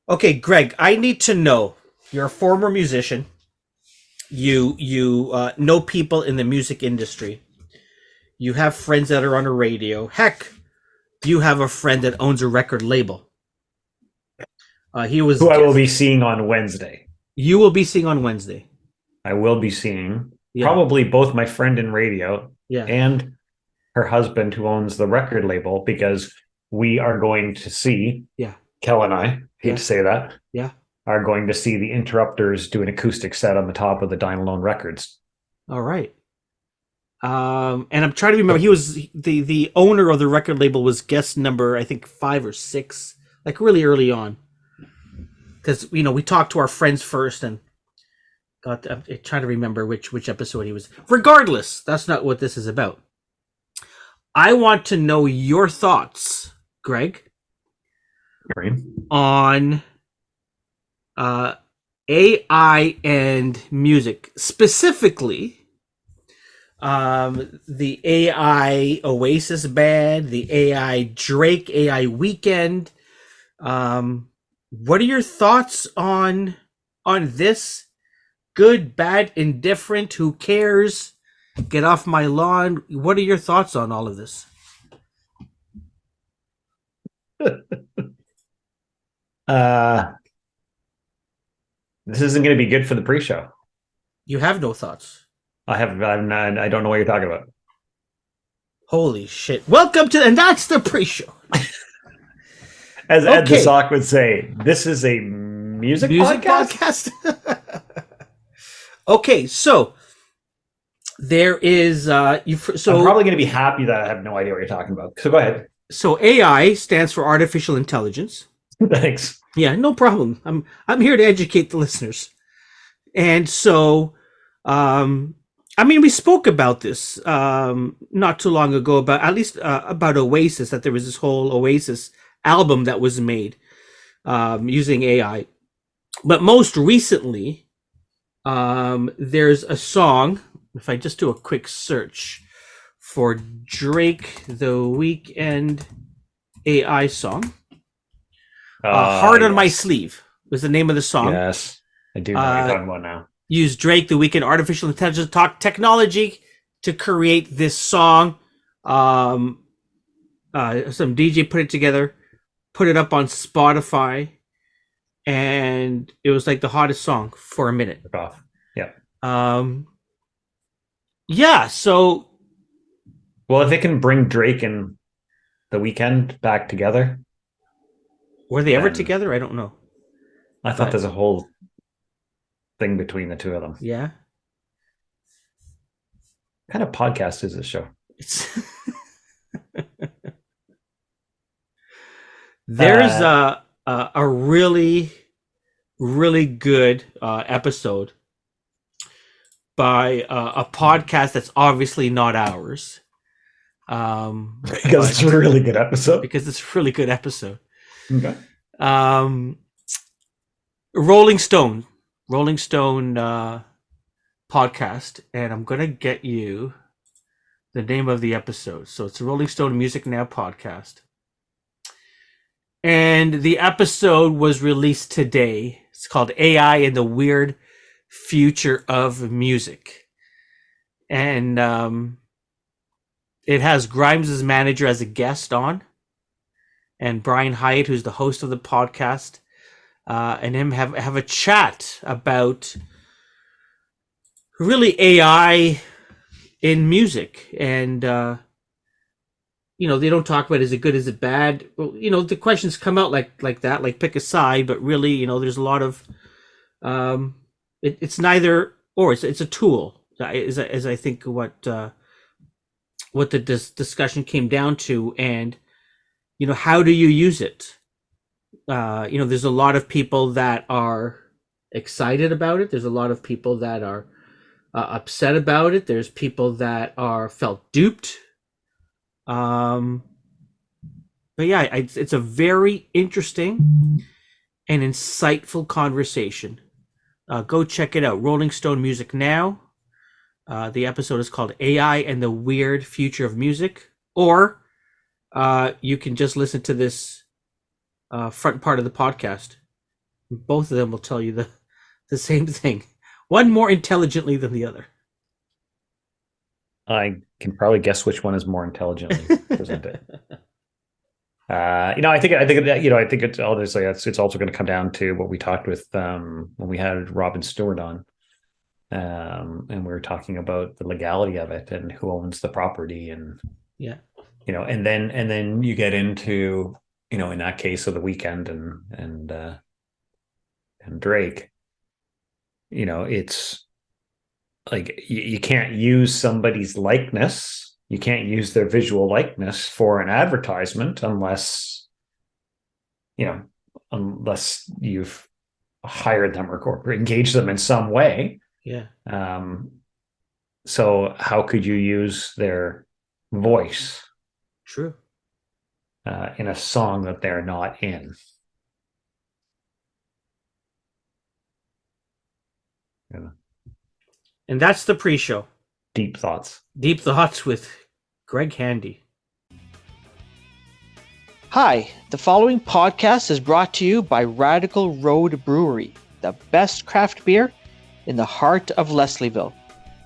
Okay, Greg, I need to know. You're a former musician. You know people in the music industry. You have friends that are on a radio. Heck, you have a friend that owns a record label. He was Who I will guest. be seeing on Wednesday. You will be seeing on Wednesday. I will be seeing Yeah, probably both my friend in radio yeah, and her husband, who owns the record label, because we are going to see, yeah, Kel and I, hate yeah, to say that, yeah. are going to see the Interrupters do an acoustic set on the top of the Dine Alone records. All right. And I'm trying to remember. So He was the owner of the record label was guest number I think 5 or 6, like really early on. Because we talked to our friends first and I'm trying to remember which episode he was. Regardless, that's not what this is about. I want to know your thoughts, Greg, on uh, AI and music, specifically the AI Oasis band, the AI Drake, AI Weekend. What are your thoughts on this? Good, bad, indifferent? Who cares? Get off my lawn. What are your thoughts on all of this? uh, this isn't going to be good for the pre-show. You have no thoughts. I don't know what you're talking about. Holy shit. Welcome to, and that's the pre-show. As Ed the Okay. Sock would say, this is a music podcast. Okay, so there is so I'm probably going to be happy that I have no idea what you're talking about. So go ahead. so AI stands for artificial intelligence. Thanks. Yeah, no problem. I'm here to educate the listeners. And so I mean, we spoke about this not too long ago about at least about Oasis, that there was this whole Oasis album that was made using AI. But most recently, there's a song. If I just do a quick search for Drake the Weekend AI song, "Heart on My Yes. Sleeve" was the name of the song. Yes. I do know what you're talking about now. Use Drake the Weekend artificial intelligence talk technology to create this song. Some DJ put it together, put it up on Spotify, and it was like the hottest song for a minute. Look off. Yeah. Um, yeah. So Well, if it can bring Drake and the Weekend back together, were they ever then together? I don't know. I thought But there's a whole thing between the two of them. yeah, What kind of podcast is this show? it's there's Uh, a really good episode by a podcast that's obviously not ours. because it's a really good episode. Because it's a really good episode. Okay. Um, Rolling Stone podcast, and I'm gonna get you the name of the episode. So it's a Rolling Stone Music Now podcast, and the episode was released today. It's called AI and the Weird Future of Music, and it has Grimes' manager as a guest on, and Brian Hyatt, who's the host of the podcast, and him have a chat about really AI in music. And they don't talk about, is it good, is it bad? Well, the questions come out like that, like pick a side, but really, there's a lot of it's neither or. It's a tool, as I think what the discussion came down to. And how do you use it? There's a lot of people that are excited about it. There's a lot of people that are upset about it. There's people that are felt duped. But yeah, it's a very interesting and insightful conversation. Go check it out. Rolling Stone Music Now. The episode is called AI and the Weird Future of Music. Or you can just listen to this front part of the podcast. Both of them will tell you the same thing. One more intelligently than the other. I can probably guess which one is more intelligently presented. I think it's obviously it's also going to come down to what we talked with when we had Robin Stewart on, and we were talking about the legality of it and who owns the property, and Yeah. and then you get into in that case of the Weeknd and Drake, it's like you can't use somebody's likeness. You can't use their visual likeness for an advertisement unless you've hired them or engaged them in some way. Yeah. So how could you use their voice True. in a song that they're not in? Yeah. And that's the pre-show. Deep thoughts. Deep Thoughts with Greg Handy. Hi, the following podcast is brought to you by Radical Road Brewery, the best craft beer in the heart of Leslieville.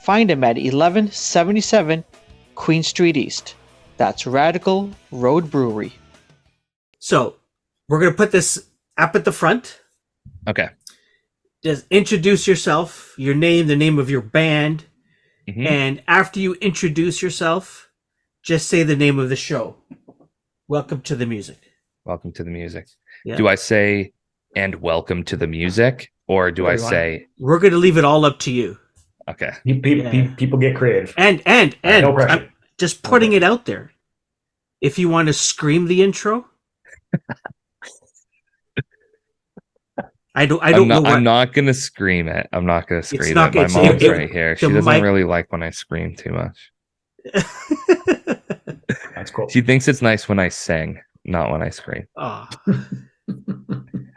Find them at 1177 Queen Street East. That's Radical Road Brewery. So we're going to put this up at the front. Okay. Just introduce yourself, your name, the name of your band. Mm-hmm. And after you introduce yourself, just say the name of the show. Welcome to the music. Welcome to the music. Yeah. Do I say, and welcome to the music? Or do I say... We're going to leave it all up to you. Okay. People get creative. And no pressure. I'm just putting it out there. If you want to scream the intro, I'm not going to scream it. I'm not going to scream not, it. My mom's right here. She doesn't really like when I scream too much. That's cool. She thinks it's nice when I sing, not when I scream. Oh.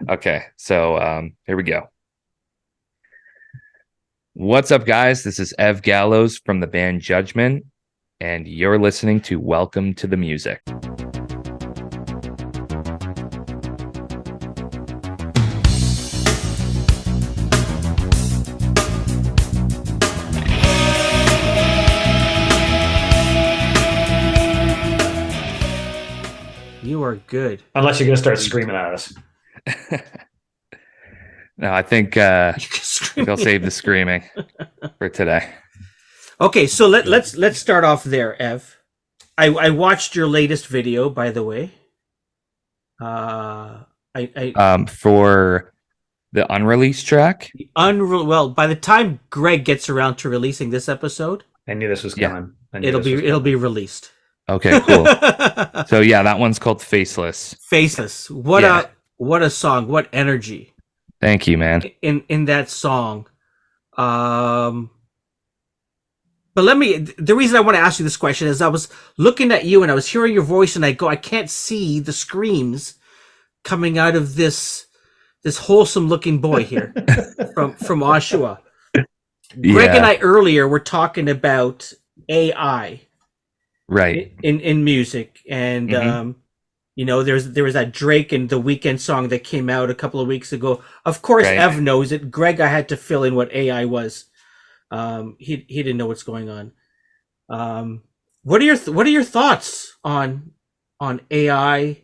Okay, so here we go. What's up, guys? This is Ev Gallows from the band Judgement, and you're listening to Welcome to the Music. You are good. Unless you're going to start screaming at us. No, I think I'll save the screaming for today. Okay, so let's start off there, Ev. I watched your latest video, by the way. For the unreleased track. Well, by the time Greg gets around to releasing this episode, I knew this was coming. It'll be released. Okay, cool. So yeah, that one's called Faceless. Faceless. What a song. What energy. Thank you, man. In that song. But the reason I want to ask you this question is I was looking at you and I was hearing your voice and I can't see the screams coming out of this wholesome looking boy here from Oshawa. Greg and I earlier were talking about AI. Right. In music. And there was that Drake and the Weeknd song that came out a couple of weeks ago. Of course, right. Ev knows it. Greg, I had to fill in what AI was. He didn't know what's going on. What are your thoughts on AI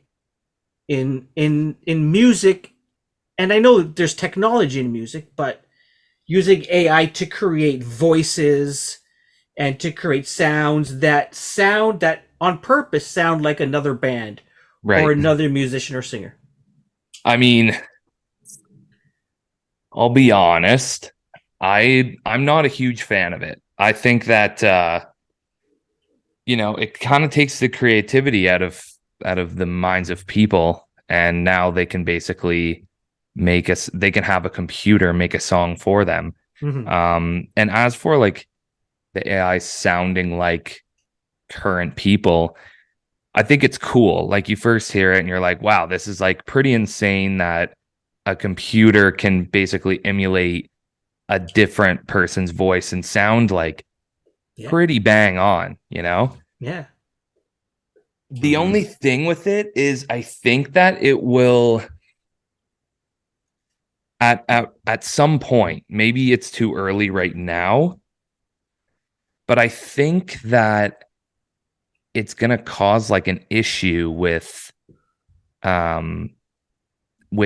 in music? And I know there's technology in music, but using AI to create voices and to create sounds that on purpose sound like another band, right, or another musician or singer. I mean, I'll be honest. I'm not a huge fan of it. I think that it kind of takes the creativity out of the minds of people, and now they can basically they can have a computer make a song for them. Mm-hmm. And as for like the AI sounding like current people, I think it's cool. Like you first hear it and you're like, wow, this is like pretty insane that a computer can basically emulate a different person's voice and sound like pretty bang on, Yeah. The only thing with it is I think that it will at some point, maybe it's too early right now, but I think that it's going to cause like an issue with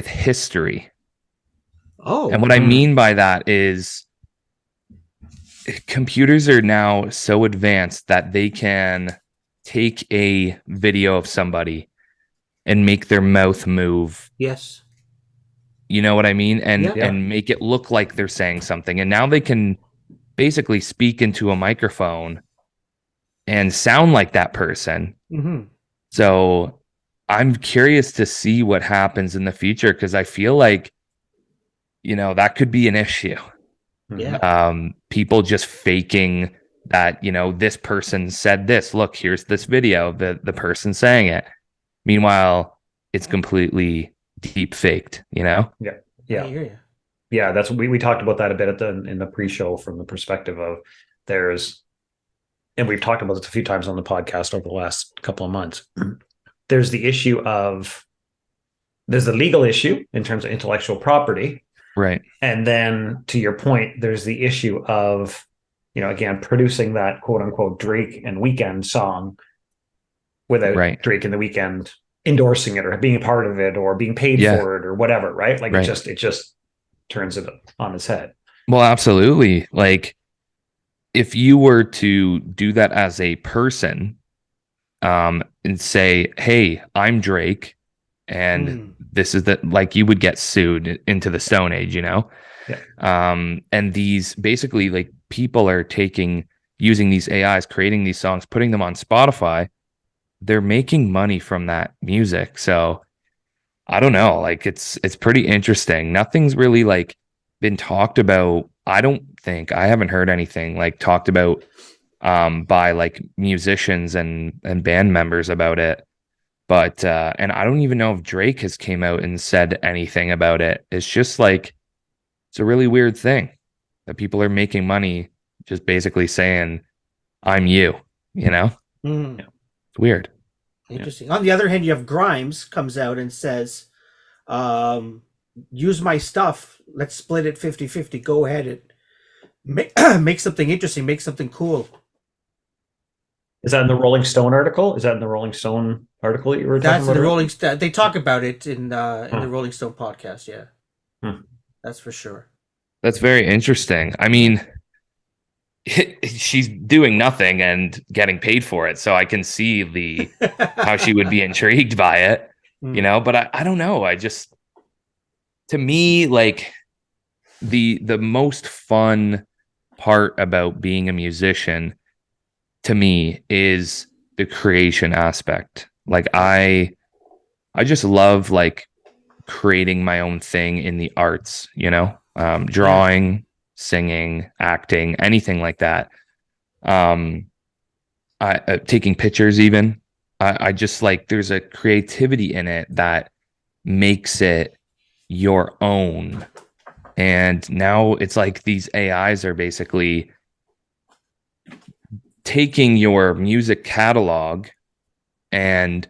history. Oh. And what I mean by that is computers are now so advanced that they can take a video of somebody and make their mouth move. Yes. You know what I mean? And Yeah. and make it look like they're saying something. And now they can basically speak into a microphone and sound like that person. Mm-hmm. So I'm curious to see what happens in the future, because I feel like, that could be an issue. Yeah. People just faking that, this person said this. Look, here's this video, the person saying it. Meanwhile, it's completely deep faked, Yeah. I hear you. Yeah, that's we talked about that a bit in the pre-show, from the perspective of and we've talked about this a few times on the podcast over the last couple of months. There's the issue of there's the legal issue in terms of intellectual property. Right. And then to your point, there's the issue of, again, producing that quote unquote Drake and Weeknd song without Drake and the Weeknd endorsing it or being a part of it or being paid for it or whatever. Right. Like it just turns it on its head. Well, absolutely. Like if you were to do that as a person, and say, hey, I'm Drake, and this is like you would get sued into the Stone Age, Yeah. And these basically like people are using these AIs, creating these songs, putting them on Spotify. They're making money from that music. So I don't know, like it's pretty interesting. Nothing's really like been talked about. I haven't heard anything like talked about by like musicians and band members about it. But and I don't even know if Drake has came out and said anything about it. It's just like it's a really weird thing that people are making money just basically saying I'm you, Mm. It's weird. Interesting. Yeah. On the other hand, you have Grimes comes out and says, use my stuff, let's split it 50-50. Go ahead and make something interesting, make something cool. Is that in the Rolling Stone article? Is that in the Rolling Stone article that you were talking about? That's the Rolling Stone. They talk about it in the Rolling Stone podcast. Yeah, that's for sure. That's very interesting. I mean, she's doing nothing and getting paid for it, so I can see how she would be intrigued by it, But I don't know. To me, like the most fun part about being a musician, to me, is the creation aspect. Like I just love like creating my own thing in the arts, drawing, singing, acting, anything like that. Taking pictures even. I just like there's a creativity in it that makes it your own. And now it's like these AIs are basically taking your music catalog and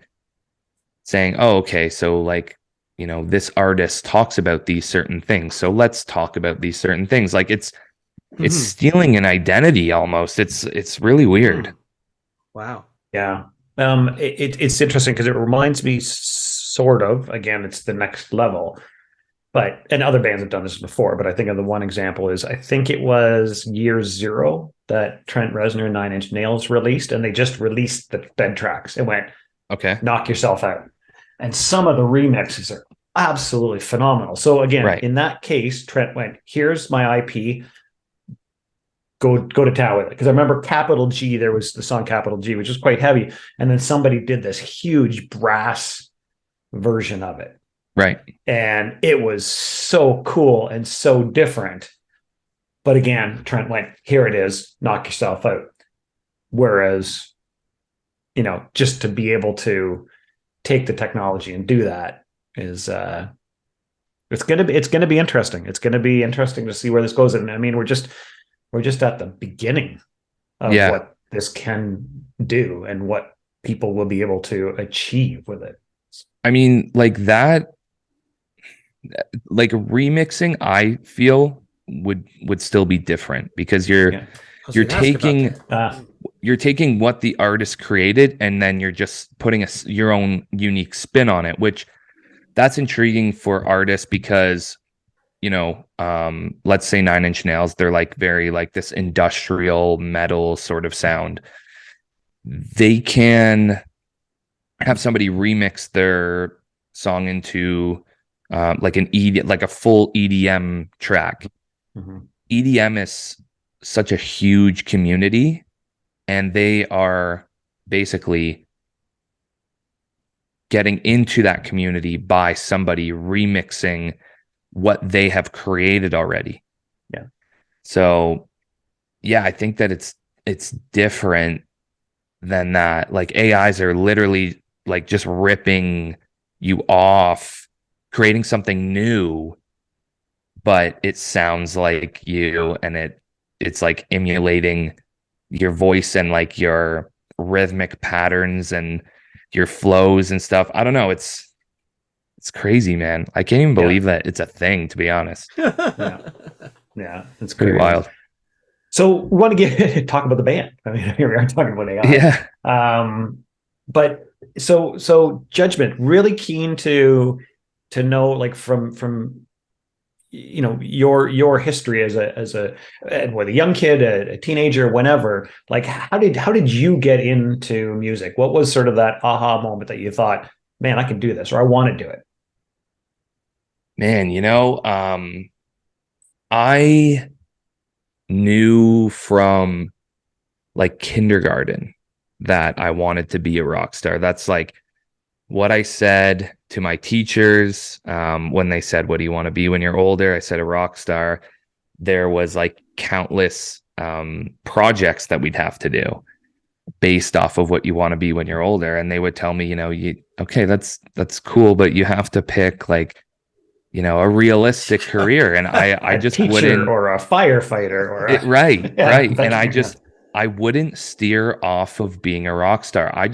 saying, oh, okay, so like, this artist talks about these certain things, so let's talk about these certain things. Like it's stealing an identity almost. It's really weird. Wow. Yeah. It's interesting because it reminds me sort of, again, it's the next level, and other bands have done this before, but I think of the one example is, I think it was Year Zero that Trent Reznor and Nine Inch Nails released, and they just released the bed tracks. It went, okay, knock yourself out. And some of the remixes are absolutely phenomenal. So again, in that case, Trent went, here's my IP, go to town with it. Because I remember Capital G, there was the song Capital G, which was quite heavy. And then somebody did this huge brass version of it. Right. And it was so cool and so different. But again, Trent went, here it is, knock yourself out. Whereas, just to be able to take the technology and do that is it's gonna be interesting. It's gonna be interesting to see where this goes. And I mean, we're just at the beginning of what this can do and what people will be able to achieve with it. I mean, like like remixing, I feel would still be different, because you're Yeah. you're taking Uh, you're taking what the artist created, and then you're just putting your own unique spin on it, which that's intriguing for artists, because let's say Nine Inch Nails, they're like very like this industrial metal sort of sound. They can have somebody remix their song into like like a full EDM track. mhm. EDM is such a huge community, and they are basically getting into that community by somebody remixing what they have created already. Yeah. So yeah, I think that it's different than that. Like AIs are literally like just ripping you off, creating something new, but it sounds like you, and it's like emulating your voice and like your rhythmic patterns and your flows and stuff. I don't know. It's crazy, man. I can't even believe that it's a thing, to be honest. Yeah, it's Pretty crazy. wild. So we want to talk about the band. I mean, here we are talking about AI. Yeah. But so Judgment, really keen to know, like, from your history as a whether a young kid, a teenager, whenever, like, how did you get into music? What was sort of that aha moment that you thought, man, I can do this, or I want to do it? Man, I knew from like kindergarten that I wanted to be a rock star. That's like what I said to my teachers when they said, "What do you want to be when you're older?" I said, "A rock star." There was like countless projects that we'd have to do based off of what you want to be when you're older, and they would tell me, okay, that's cool, but you have to pick like a realistic career. And I just teacher wouldn't, or a firefighter or right. Yeah, Right. And veteran. I wouldn't steer off of being a rock star. I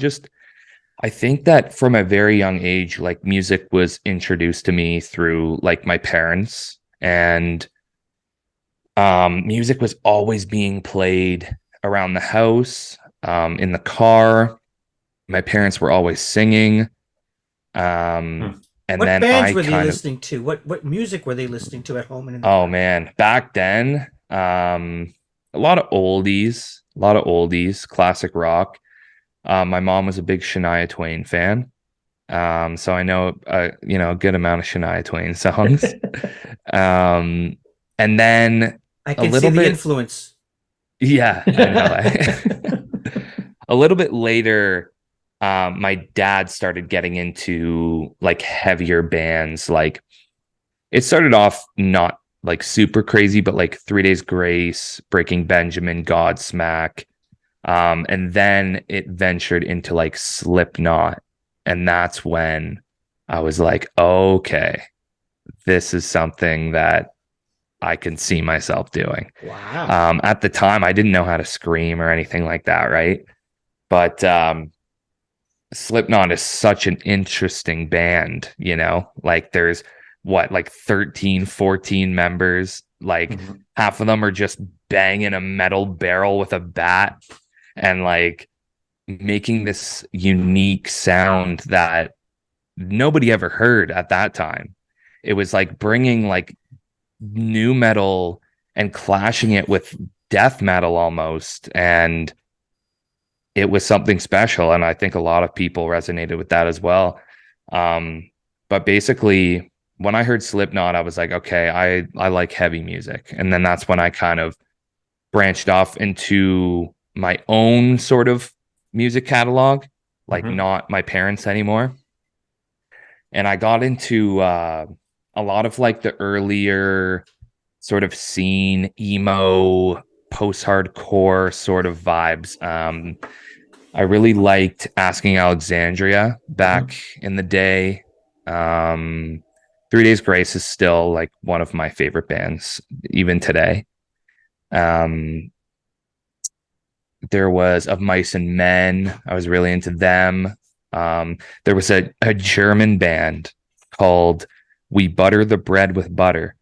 think that from a very young age, like music was introduced to me through like my parents, and music was always being played around the house, in the car. My parents were always singing. And What then bands I were they kind of, listening to? What music were they listening to at home and in the oh car? man, back then, a lot of oldies, classic rock. My mom was a big Shania Twain fan. So I know, a good amount of Shania Twain songs. Um, and then I a can see little the bit, influence. yeah, I know. A little bit later, my dad started getting into like heavier bands. Like it started off not like super crazy, but like 3 Days Grace, Breaking Benjamin, Godsmack. And then it ventured into like Slipknot. And that's when I was like, okay, this is something that I can see myself doing. Wow. At the time, I didn't know how to scream or anything like that, right? But Slipknot is such an interesting band, like there's like 13, 14 members, like half of them are just banging a metal barrel with a bat and like making this unique sound that nobody ever heard at that time. It was like bringing like new metal and clashing it with death metal almost, and it was something special, and I think a lot of people resonated with that as well. But basically, when I heard Slipknot, I was like, okay, I like heavy music, and then that's when I kind of branched off into my own sort of music catalog, like not my parents anymore. And I got into a lot of like the earlier sort of scene emo, post-hardcore sort of vibes. I really liked Asking Alexandria back in the day. 3 Days Grace is still like one of my favorite bands, even today. There was Of Mice and Men. I was really into them. There was a German band called We butter the bread with butter.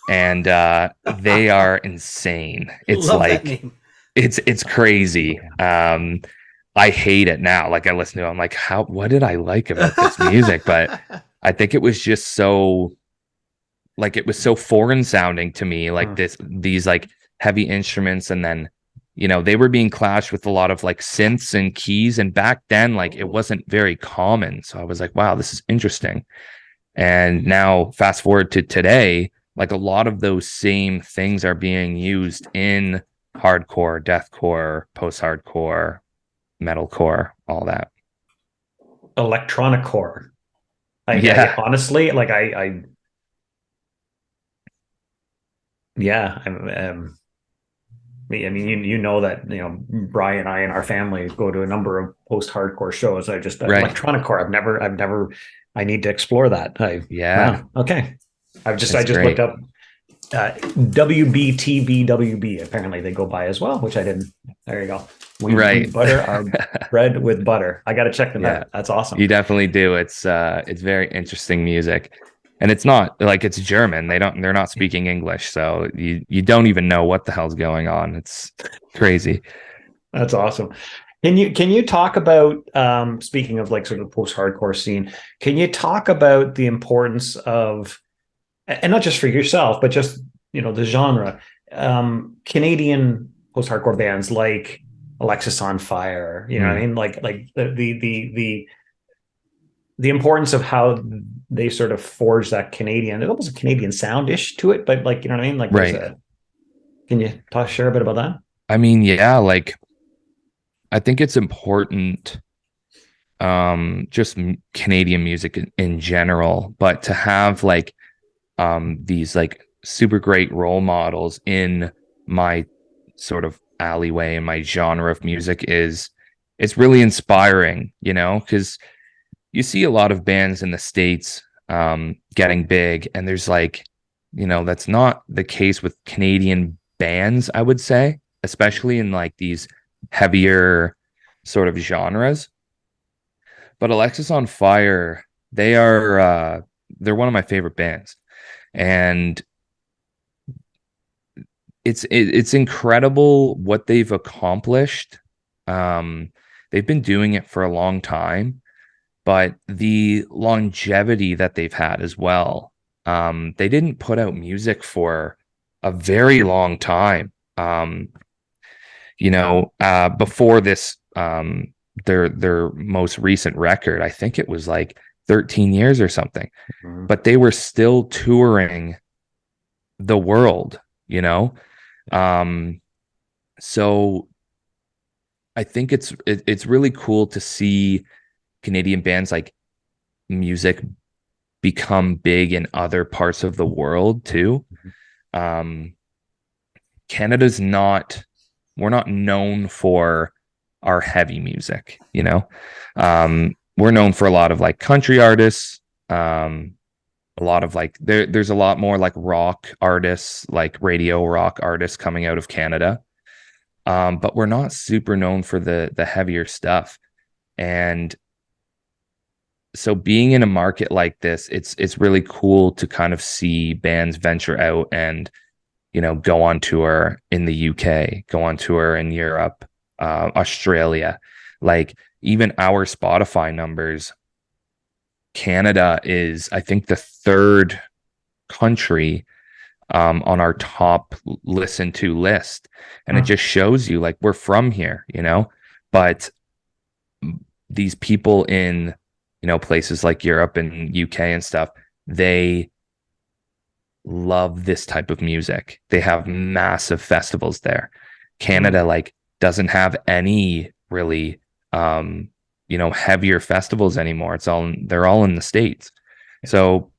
And they are insane. It's Love that like name. it's crazy. I hate it now. Like I listen to it, I'm like, what did I like about this music? But I think it was just so, like, it was so foreign sounding to me, like these like heavy instruments, and then they were being clashed with a lot of like synths and keys, and back then like it wasn't very common. So I was like, wow, this is interesting. And now fast forward to today, like a lot of those same things are being used in hardcore, deathcore, post-hardcore, metalcore, all that. Electronic core. Yeah. I honestly, like yeah, I mean, you know that Brian and I and our family go to a number of post-hardcore shows. Right. Electronic core. I've never. I need to explore that. Yeah. Wow, okay. I just great. looked up WBTBWB. Apparently they go by as well, which I didn't. There you go. We butter our bread with butter. I got to check them out. That's awesome. You definitely do. It's very interesting music. And it's not like it's German. They're not speaking English. So you don't even know what the hell's going on. It's crazy. That's awesome. Can you talk about, speaking of like sort of post-hardcore scene, can you talk about the importance of, and not just for yourself, but just, the genre, Canadian post-hardcore bands like Alexis on Fire, what I mean? Like the importance of how they sort of forge that Canadian, there's almost a Canadian sound-ish to it, but like, you know what I mean? Like, right. Can you share a bit about that? I mean, yeah, like, I think it's important, just Canadian music in general, but to have like these like super great role models in my sort of alleyway and my genre of music it's really inspiring, because you see a lot of bands in the States getting big, and there's like, that's not the case with Canadian bands, I would say, especially in like these heavier sort of genres. But Alexis on Fire, they're one of my favorite bands, and it's incredible what they've accomplished. They've been doing it for a long time, but the longevity that they've had as well. They didn't put out music for a very long time. Before this, their most recent record, I think it was like 13 years or something, but they were still touring the world, so I think it's really cool to see Canadian bands like music become big in other parts of the world too. Canada's not, we're not known for our heavy music, we're known for a lot of like country artists, a lot of like there's a lot more like rock artists, like radio rock artists coming out of Canada, but we're not super known for the heavier stuff. And so being in a market like this, it's really cool to kind of see bands venture out and go on tour in the UK, go on tour in Europe, Australia. Like even our Spotify numbers, Canada is, I think, the third country on our top listen to list. And it just shows you like we're from here, but these people in, places like Europe and UK and stuff, they love this type of music. They have massive festivals there. Canada like doesn't have any really heavier festivals anymore. They're all in the States. So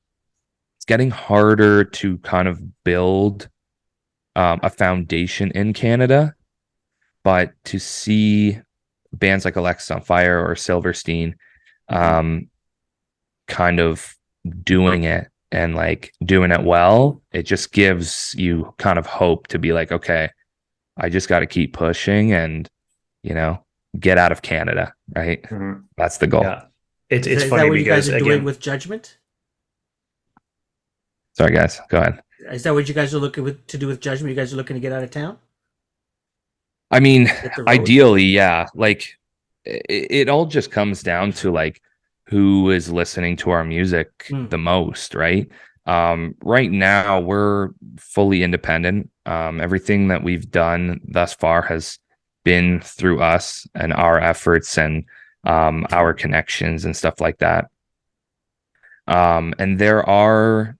it's getting harder to kind of build a foundation in Canada, but to see bands like Alexis on Fire or Silverstein kind of doing it and like doing it well, it just gives you kind of hope to be like, okay, I just got to keep pushing and get out of Canada, right? Mm-hmm. That's the goal. Yeah. It's is funny that what because you guys are doing with Judgement? Sorry, guys. Go ahead. Is that what you guys are looking to do with Judgment? You guys are looking to get out of town? I mean, Hit the road? ideally, yeah. Like it all just comes down to like who is listening to our music the most, right? Right now we're fully independent. Everything that we've done thus far has been through us and our efforts and our connections and stuff like that. And there are,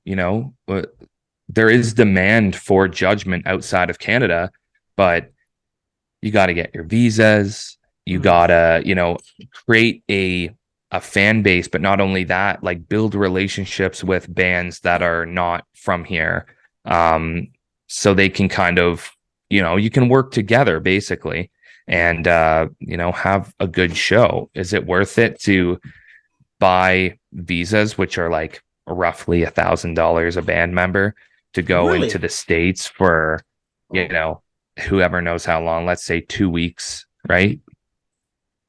there is demand for Judgment outside of Canada, but you got to get your visas. You gotta, create a fan base, but not only that, like build relationships with bands that are not from here, so they can kind of, you can work together basically, and have a good show. Is it worth it to buy visas, which are like roughly $1,000 a band member, to go into the States for, whoever knows how long, let's say 2 weeks, right?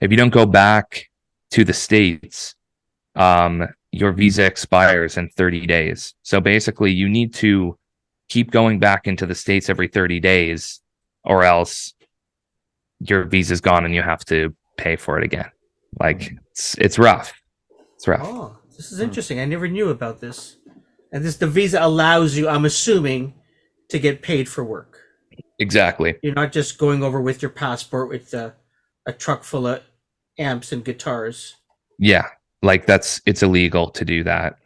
If you don't go back to the States, your visa expires in 30 days. So basically you need to keep going back into the States every 30 days, or else your visa's gone and you have to pay for it again. Like it's rough. It's rough. Oh, this is interesting. I never knew about this. And the visa allows you, I'm assuming, to get paid for work. Exactly. You're not just going over with your passport with a truck full of amps and guitars. Yeah, like it's illegal to do that.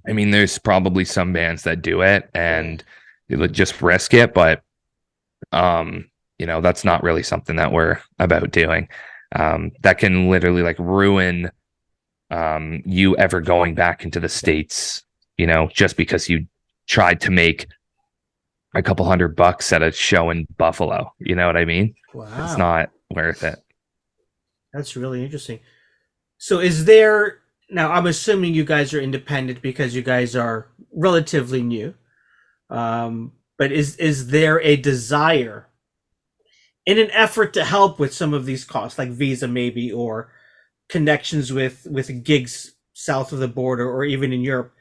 I mean, there's probably some bands that do it and they would just risk it, but that's not really something that we're about doing. That can literally like ruin you ever going back into the States, just because you tried to make a couple $100 at a show in Buffalo. You know what I mean? Wow. It's not worth it. That's really interesting. So is there, now I'm assuming you guys are independent because you guys are relatively new. But is there a desire in an effort to help with some of these costs, like visa maybe, or connections with gigs south of the border or even in Europe,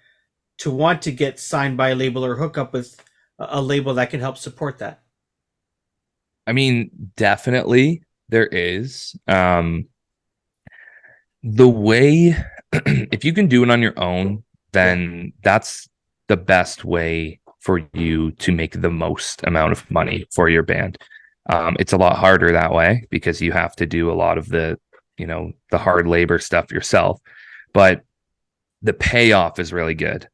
to want to get signed by a label or hook up with a label that can help support that? I mean, definitely there is. The way, if you can do it on your own, then that's the best way for you to make the most amount of money for your band. It's a lot harder that way because you have to do a lot of the hard labor stuff yourself, but the payoff is really good.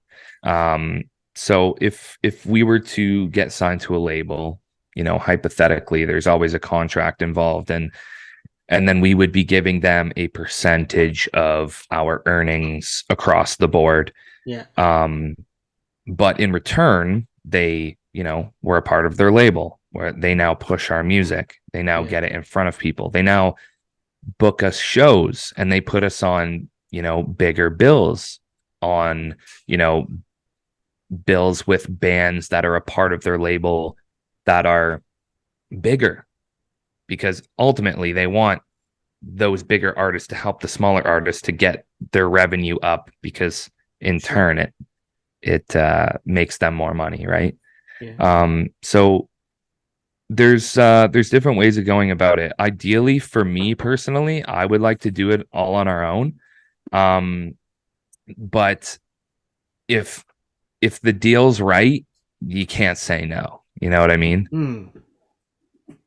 So if we were to get signed to a label, hypothetically, there's always a contract involved, and then we would be giving them a percentage of our earnings across the board. Yeah. But in return, they, we're a part of their label where they now push our music. They now get it in front of people. They now book us shows and they put us on, bigger bills, on, bills with bands that are a part of their label that are bigger, because ultimately they want those bigger artists to help the smaller artists to get their revenue up, because in turn it makes them more money, right? So there's different ways of going about it. Ideally, for me personally, I would like to do it all on our own, but if the deal's right, you can't say no. You know what I mean?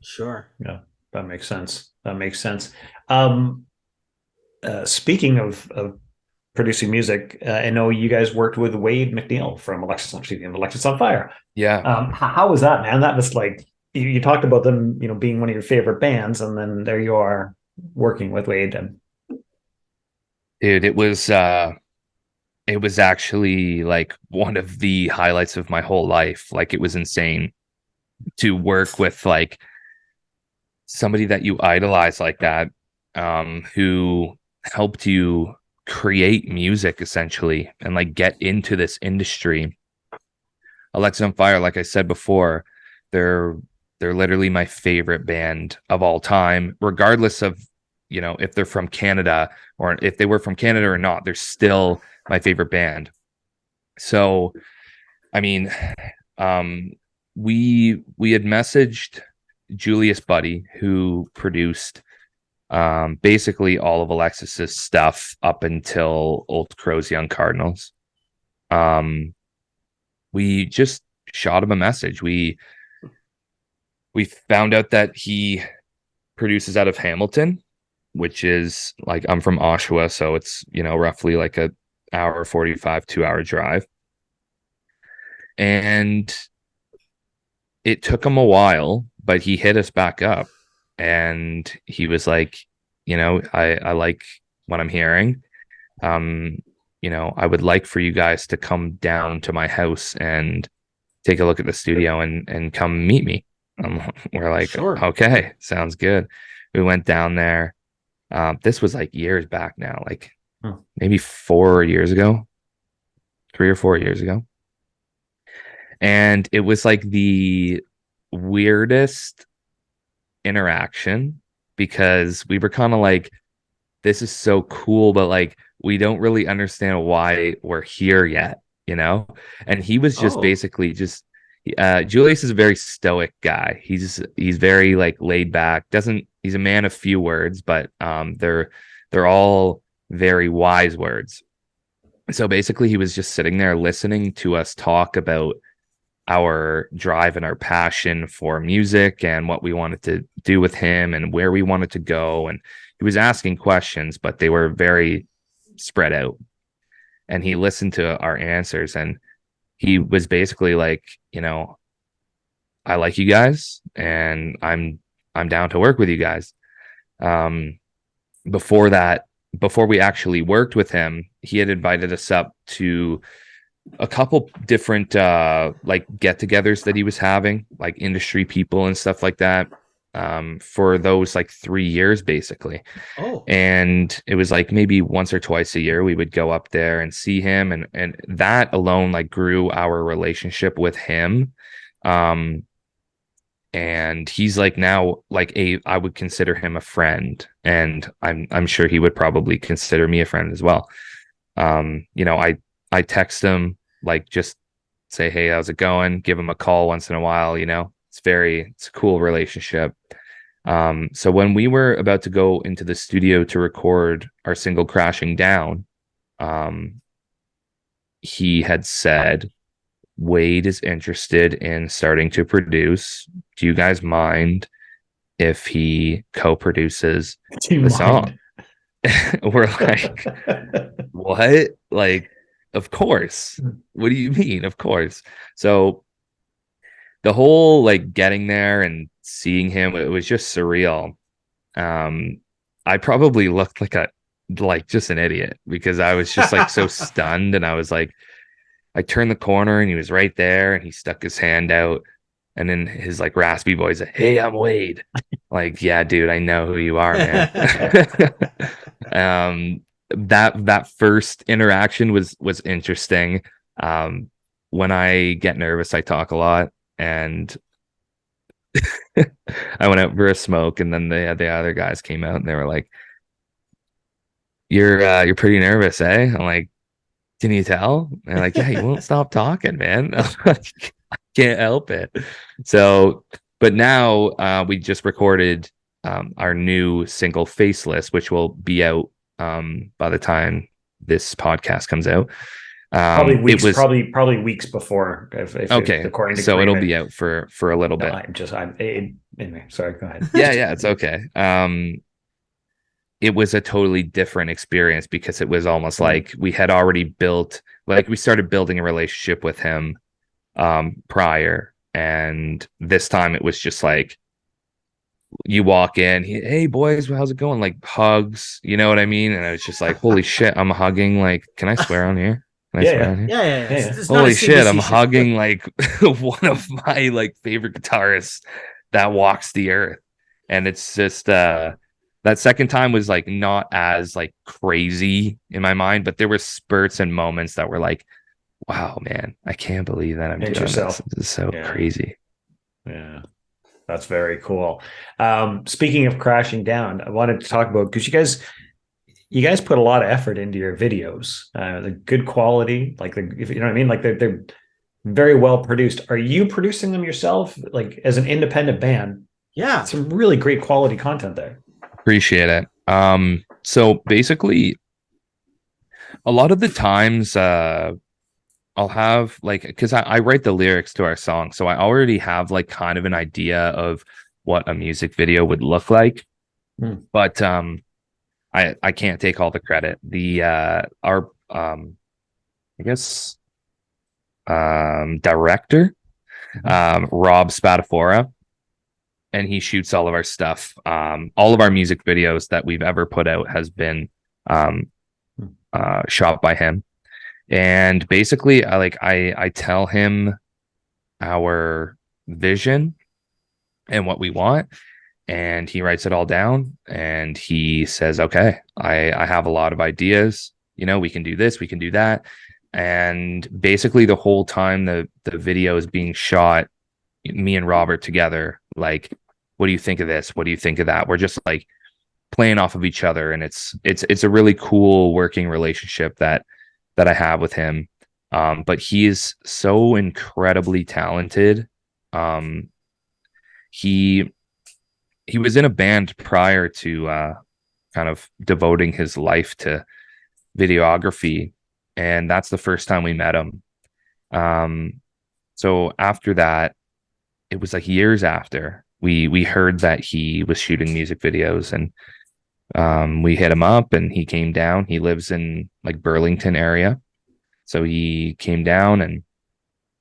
Sure. Yeah, that makes sense. Speaking of producing music, I know you guys worked with Wade McNeil from Alexis on Fire. Yeah. How was that, man? That was like, you talked about them, being one of your favorite bands, and then there you are working with Wade. And dude, it was actually like one of the highlights of my whole life. Like, it was insane to work with like somebody that you idolize like that, who helped you create music essentially and like get into this industry. Alexis on Fire, like I said before, they're literally my favorite band of all time, regardless of if they're from Canada, or if they were from Canada or not. They're still my favorite band. So I mean, um, we had messaged Julius Buddy, who produced basically all of Alexis's stuff up until Old Crow's Young Cardinals. We just shot him a message. We found out that he produces out of Hamilton, which is like, I'm from Oshawa, so it's, roughly like a hour 45, 2 hour drive. And it took him a while, but he hit us back up and he was like, I like what I'm hearing. I would like for you guys to come down to my house and take a look at the studio and come meet me. We're like, Sure. okay, sounds good. We went down there. This was like years back now, like maybe 4 years ago, 3 or 4 years ago. And it was like the weirdest interaction because we were kind of like, this is so cool, but like, we don't really understand why we're here yet, And he was just basically just, Julius is a very stoic guy. He's very like laid back. He's a man of few words, but they're all very wise words. So basically, he was just sitting there listening to us talk about our drive and our passion for music and what we wanted to do with him and where we wanted to go. And he was asking questions, but they were very spread out. And he listened to our answers and he was basically like, I like you guys and I'm down to work with you guys. Before we actually worked with him, he had invited us up to a couple different like get-togethers that he was having, like industry people and stuff like that, for those like 3 years basically. And it was like maybe once or twice a year we would go up there and see him, and that alone like grew our relationship with him. And he's like now like I would consider him a friend, and I'm sure he would probably consider me a friend as well. I text him, like just say, hey, how's it going? Give him a call once in a while, it's a cool relationship. So when we were about to go into the studio to record our single Crashing Down, he had said, Wade is interested in starting to produce. Do you guys mind if he co-produces the song? We're like, what? Like, of course. What do you mean? Of course. So the whole like getting there and seeing him, it was just surreal. I probably looked like just an idiot because I was just like so stunned, and I was like, I turned the corner and he was right there and he stuck his hand out, and then his like raspy voice, hey, I'm Wade. Like, yeah, dude, I know who you are, man. That first interaction was interesting. When I get nervous, I talk a lot, and I went out for a smoke, and then the other guys came out and they were like, you're pretty nervous, eh? I'm like, can you tell? And they're like, yeah, you won't stop talking, man. I can't help it. So, but now we just recorded our new single Faceless, which will be out by the time this podcast comes out. Probably weeks before. If okay, according to so Greenman. It'll be out for a little bit. Anyway, sorry, go ahead. Yeah, it's okay. It was a totally different experience because it was almost like we had already we started building a relationship with him prior, and this time it was just like, you walk in, hey boys, how's it going? Like hugs, you know what I mean? And I was just like, holy shit, I'm hugging. Like, can I swear on here? Yeah. Holy shit, I'm hugging like one of my like favorite guitarists that walks the earth. And it's just that second time was like not as like crazy in my mind, but there were spurts and moments that were like, wow, man, I can't believe that I'm doing this. This is so crazy. Yeah. That's very cool. Speaking of Crashing Down, I wanted to talk about, because you guys put a lot of effort into your videos, the good quality, like if you know what I mean, like they're very well produced. Are you producing them yourself, like as an independent band? Yeah. Some really great quality content there. Appreciate it. So basically, a lot of the times, I'll have like, because I write the lyrics to our song, so I already have like kind of an idea of what a music video would look like. But I can't take all the credit. The our I guess director, Rob Spadafora, and he shoots all of our stuff. All of our music videos that we've ever put out has been shot by him. And basically, I tell him our vision and what we want, and he writes it all down, and he says, okay, I have a lot of ideas, we can do this, we can do that. And basically the whole time the video is being shot, me and Robert together, like, what do you think of this, what do you think of that? We're just like playing off of each other, and it's a really cool working relationship that I have with him. But he is so incredibly talented. He was in a band prior to kind of devoting his life to videography, and that's the first time we met him. So after that, it was like years after we heard that he was shooting music videos, and we hit him up, and he came down. He lives in like Burlington area, so he came down and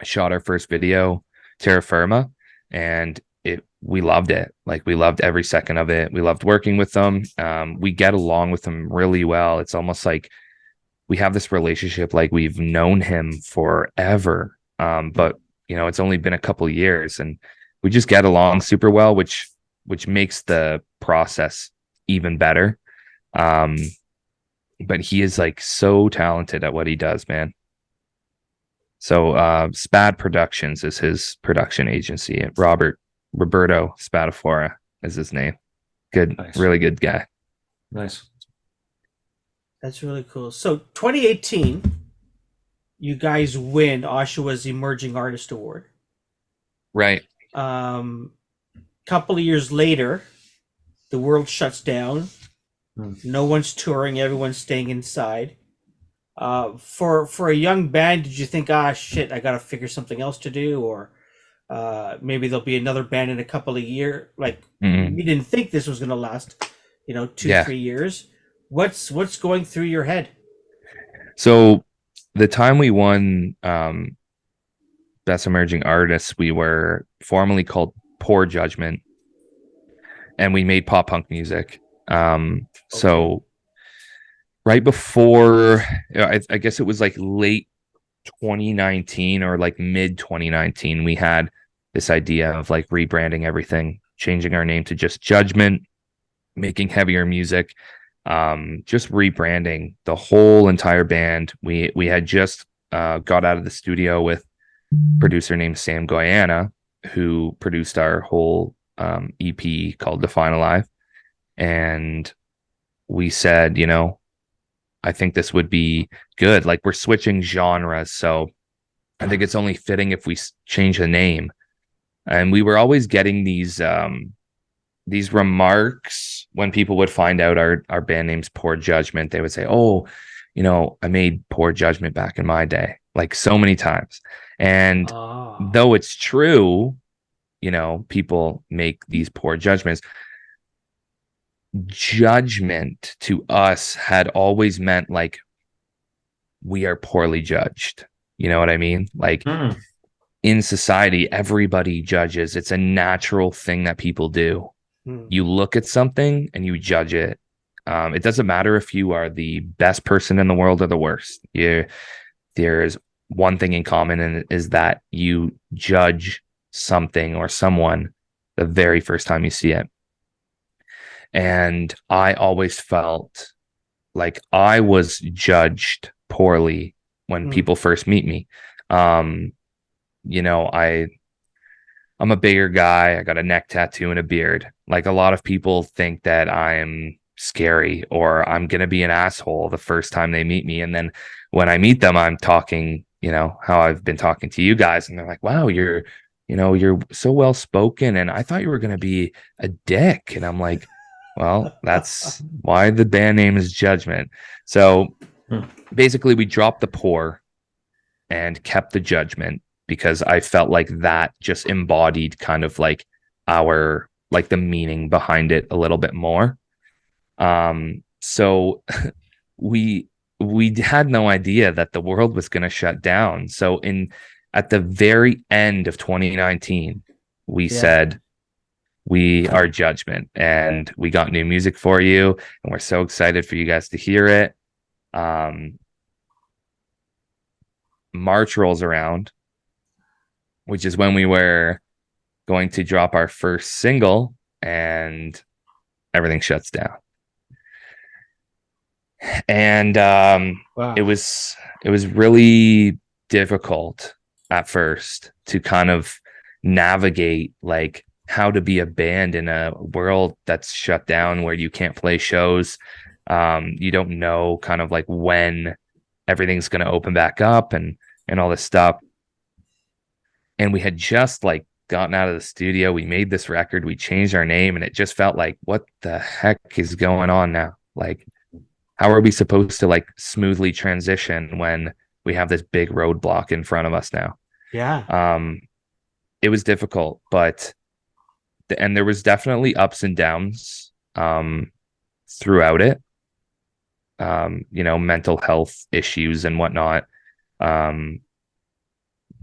shot our first video, Terra Firma, and we loved it. Like, we loved every second of it. We loved working with them. We get along with them really well. It's almost like we have this relationship like we've known him forever. But it's only been a couple years, and we just get along super well, which makes the process even better. But he is like so talented at what he does, man. So Spad Productions is his production agency. Roberto Spadafora is his name. Good, nice. Really good guy. Nice. That's really cool. So 2018, you guys win Oshawa's Emerging Artist Award. Right. Couple of years later, the world shuts down. No one's touring. Everyone's staying inside. For a young band, did you think, shit, I got to figure something else to do? Or maybe there'll be another band in a couple of years. Like, you didn't think this was going to last, 2-3 years. What's going through your head? So the time we won Best Emerging Artists, we were formerly called Poor Judgment, and we made pop punk music. So right before, I guess it was like late 2019 or like mid 2019, we had this idea of like rebranding everything, changing our name to just Judgement, making heavier music, just rebranding the whole entire band. We had just got out of the studio with a producer named Sam Guyana, who produced our whole EP called Define Alive. And we said, I think this would be good. Like, we're switching genres, so I think it's only fitting if we change the name. And we were always getting these remarks when people would find out our band name's Poor Judgment. They would say, "Oh, I made Poor Judgment back in my day," like so many times. And though it's true, people make these poor judgments. Judgment to us had always meant like we are poorly judged. You know what I mean? Like in society, everybody judges. It's a natural thing that people do. You look at something and you judge it. It doesn't matter if you are the best person in the world or the worst. There's one thing in common, and it is that you judge something or someone the very first time you see it. And I always felt like I was judged poorly when people first meet me. I'm a bigger guy. I got a neck tattoo and a beard. Like, a lot of people think that I'm scary or I'm going to be an asshole the first time they meet me. And then when I meet them, I'm talking how I've been talking to you guys, and they're like, wow, you're so well spoken, and I thought you were going to be a dick. And I'm like, well, that's why the band name is Judgment. So basically we dropped the pour and kept the judgment, because I felt like that just embodied kind of like our, like, the meaning behind it a little bit more. So we had no idea that the world was going to shut down. So at the very end of 2019, we said, we are Judgment, and we got new music for you, and we're so excited for you guys to hear it. March rolls around, which is when we were going to drop our first single, and everything shuts down. And Wow. it was really difficult at first to kind of navigate, like, how to be a band in a world that's shut down, where you can't play shows. You don't know kind of like when everything's going to open back up, and all this stuff. And we had just like gotten out of the studio. We made this record, we changed our name, and it just felt like, what the heck is going on now? Like, how are we supposed to like smoothly transition when we have this big roadblock in front of us now? Yeah. It was difficult, but and there was definitely ups and downs throughout it. Mental health issues and whatnot.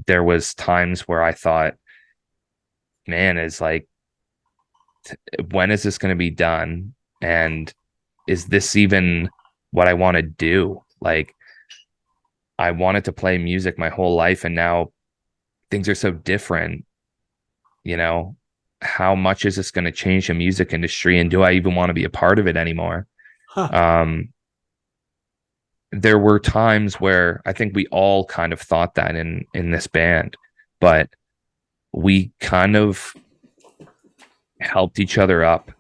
There was times where I thought, man, is like, when is this going to be done? And is this even what I want to do? Like, I wanted to play music my whole life, and now things are so different. How much is this going to change the music industry, and do I even want to be a part of it anymore? Huh. There were times where I think we all kind of thought that in this band, but we kind of helped each other up,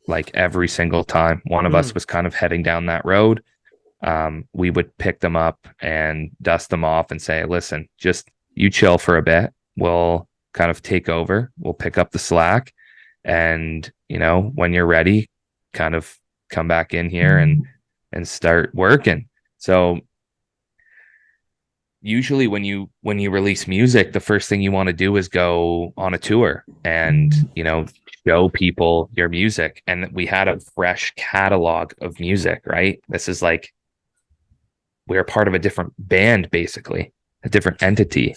like, every single time one of us was kind of heading down that road. We would pick them up and dust them off and say, listen, just you chill for a bit. We'll kind of take over. We'll pick up the slack. And, when you're ready, kind of come back in here and start working. So usually when you release music, the first thing you want to do is go on a tour and, show people your music. And we had a fresh catalog of music, right? This is like, we're part of a different band, basically, a different entity.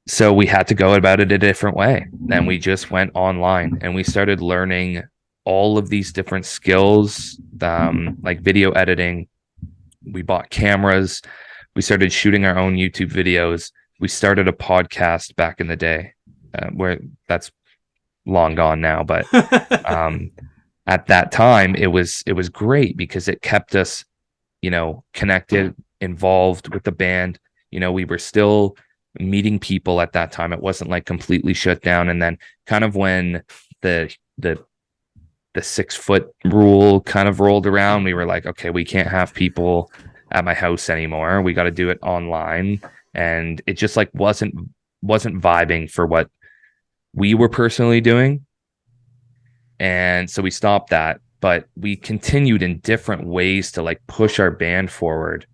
So we had to go about it a different way. Then we just went online and we started learning all of these different skills, like video editing. We bought cameras. We started shooting our own YouTube videos. We started a podcast back in the day, where that's long gone now. But at that time, it was great because it kept us, connected, involved with the band. We were still meeting people at that time. It wasn't like completely shut down. And then kind of when the 6-foot rule kind of rolled around, we were like, okay, we can't have people at my house anymore. We got to do it online. And it just like wasn't vibing for what we were personally doing. And so we stopped that, but we continued in different ways to like push our band forward.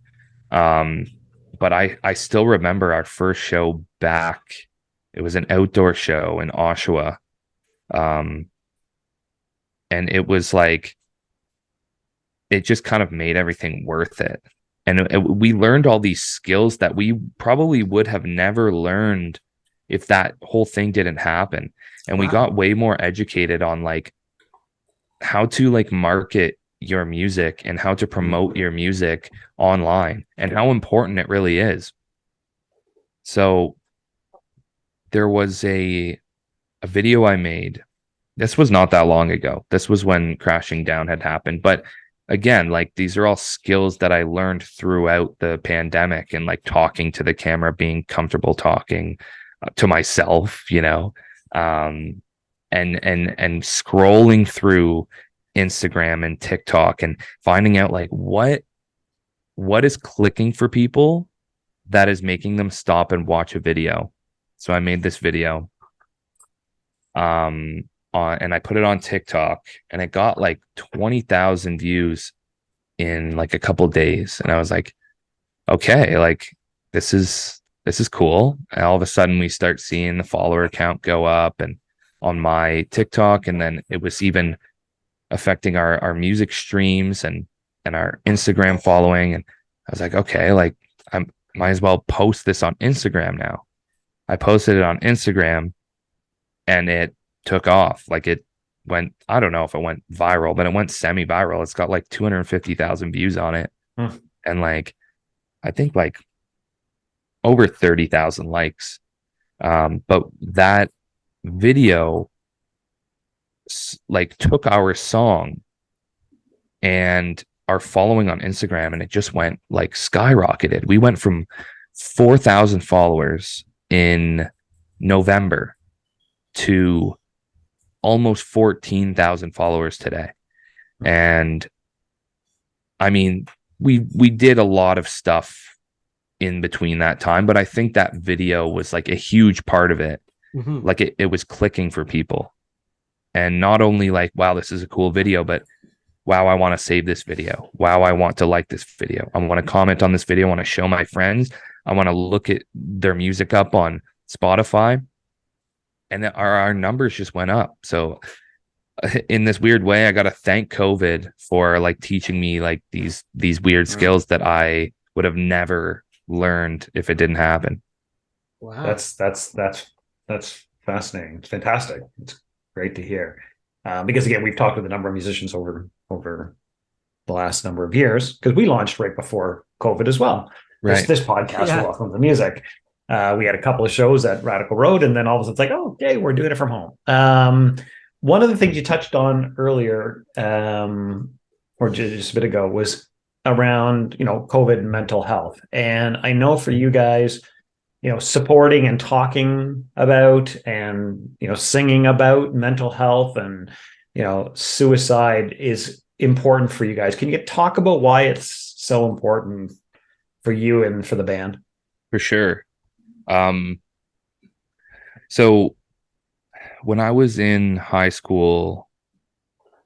But I still remember our first show back. It was an outdoor show in Oshawa. And it was like, it just kind of made everything worth it. And we learned all these skills that we probably would have never learned if that whole thing didn't happen. And we got way more educated on like how to like market your music and how to promote your music online and how important it really is. So there was a video I made. This was not that long ago. This was when Crashing Down had happened. But again, like, these are all skills that I learned throughout the pandemic, and like talking to the camera, being comfortable talking to myself, and scrolling through Instagram and TikTok and finding out like what is clicking for people that is making them stop and watch a video. So I made this video on, and I put it on TikTok, and it got like 20,000 views in like a couple days. And I was like, okay, like this is cool. And all of a sudden we start seeing the follower count go up and on my TikTok, and then it was even affecting our music streams and our Instagram following. And I was like, okay, like I might as well post this on Instagram now. I posted it on Instagram and it took off. Like it went, I don't know if it went viral, but it went semi-viral. It's got like 250,000 views on it. And like, I think like over 30,000 likes. But that video like took our song and our following on Instagram, and it just went like skyrocketed. We went from 4,000 followers in November to almost 14,000 followers today. And I mean, we did a lot of stuff in between that time, but I think that video was like a huge part of it. Like it was clicking for people. And not only like, wow, this is a cool video, but wow, I want to save this video. Wow, I want to like this video. I want to comment on this video. I want to show my friends. I want to look at their music up on Spotify. And our numbers just went up. So in this weird way, I got to thank COVID for like teaching me like these weird skills that I would have never learned if it didn't happen. Wow. That's fascinating. It's fantastic. It's great to hear. Because again, we've talked with a number of musicians over the last number of years, because we launched right before COVID as well. Right. This podcast, Welcome to Music. We had a couple of shows at Radical Road, and then all of a sudden it's like, oh, okay, we're doing it from home. One of the things you touched on earlier, or just a bit ago, was around, COVID and mental health. And I know for you guys, supporting and talking about and, singing about mental health and, suicide is important for you guys. Can you talk about why it's so important for you and for the band? For sure. So when I was in high school,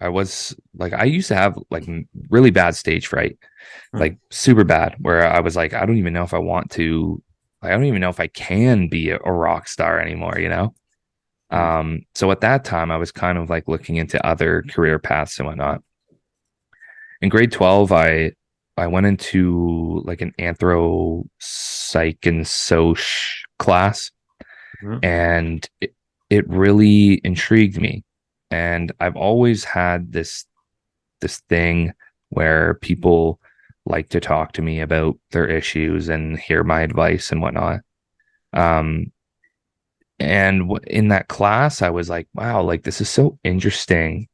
I used to have like really bad stage fright, like super bad, where I was like, I don't even know if I want to, I don't even know if I can be a rock star anymore, So at that time I was kind of like looking into other career paths and whatnot. In grade 12, I went into like an anthro psych and soc class, and it really intrigued me. And I've always had this thing where people like to talk to me about their issues and hear my advice and whatnot. And in that class, I was like, wow, like this is so interesting.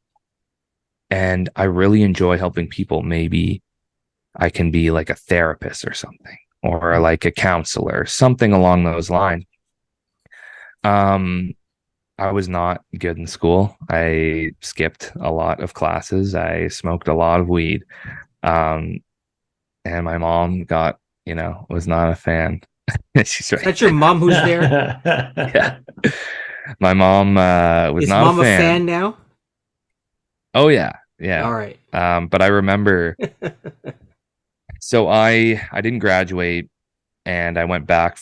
And I really enjoy helping people. Maybe I can be like a therapist or something, or like a counselor, something along those lines. I was not good in school. I skipped a lot of classes. I smoked a lot of weed. And my mom was not a fan. She's right. That's your mom who's there? Yeah. My mom was Is not mom a fan. a fan now? Oh yeah. Yeah. All right. But I remember so I didn't graduate, and I went back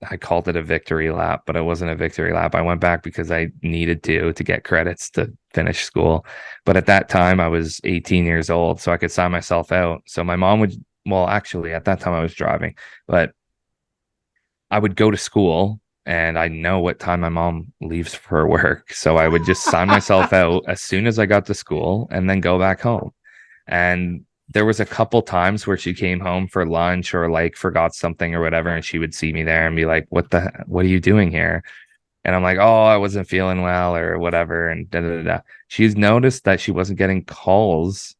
I called it a victory lap, but it wasn't a victory lap. I went back because I needed to get credits to finish school. But at that time I was 18 years old, so I could sign myself out. So my mom would, well, actually at that time I was driving, but I would go to school and I know what time my mom leaves for work. So I would just sign myself out as soon as I got to school and then go back home. And there was a couple times where she came home for lunch or like forgot something or whatever, and she would see me there and be like, what are you doing here? And I'm like, oh, I wasn't feeling well or whatever. And da, da, da, da. She's noticed that she wasn't getting calls,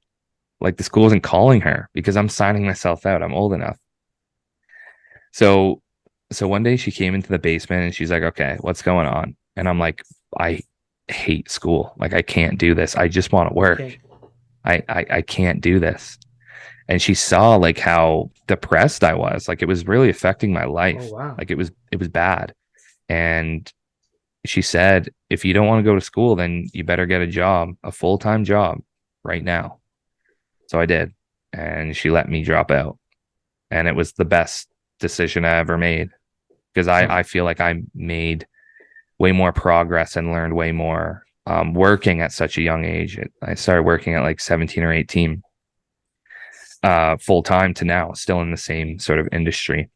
like the school wasn't calling her because I'm signing myself out. I'm old enough. So one day she came into the basement and she's like, okay, what's going on? And I'm like, I hate school. Like, I can't do this. I just want to work. Okay. I can't do this. and she saw like how depressed I was. Like it was really affecting my life. Oh, wow. Like it was bad. And she said, if you don't want to go to school, then you better get a job, a full-time job right now. So I did. And she let me drop out. And it was the best decision I ever made, because I feel like I made way more progress and learned way more working at such a young age. I started working at like 17 or 18 full time to now, still in the same sort of industry.